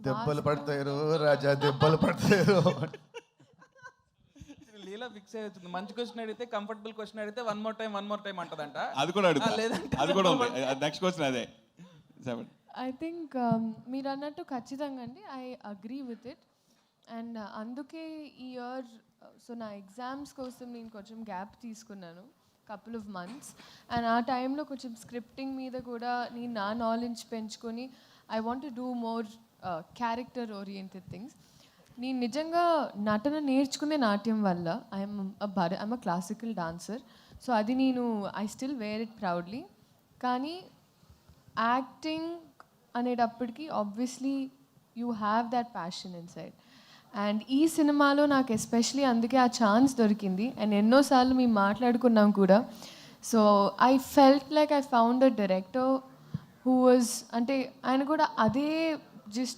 దెబ్బలు పడతారు రాజా, దెబ్బలు పడతారు. లీలా ఫిక్స్ అవుతుంది. మంచి క్వశ్చన్ అడిగితే, కంఫర్టబుల్ క్వశ్చన్ అడిగితే వన్ మోర్ టైం అంటదంట. అది కూడా అడుగుతా, లేదంటే అది కూడా ఉంది. నెక్స్ట్ క్వశ్చన్ అదే. ఐ థింక్ మీరు అన్నట్టు ఖచ్చితంగా అండి, I agree with it. And అందుకే ఈ ఇయర్ సో నా ఎగ్జామ్స్ కోసం నేను కొంచెం గ్యాప్ తీసుకున్నాను, కపుల్ ఆఫ్ మంత్స్. అండ్ ఆ టైంలో కొంచెం స్క్రిప్టింగ్ మీద కూడా నేను నా నాలెడ్జ్ పెంచుకొని I want to do more character oriented things. నేను నిజంగా నటన నేర్చుకునే నాట్యం వల్ల I'm a classical dancer. So అది నేను I still wear it proudly. కానీ యాక్టింగ్ అనేటప్పటికీ obviously you have that passion inside. And ఈ సినిమాలో నాకు ఎస్పెషలీ అందుకే ఆ ఛాన్స్ దొరికింది. అండ్ ఎన్నోసార్లు మేము మాట్లాడుకున్నాం కూడా. So I felt like I found a director who was, అంటే ఆయన కూడా అదే జస్ట్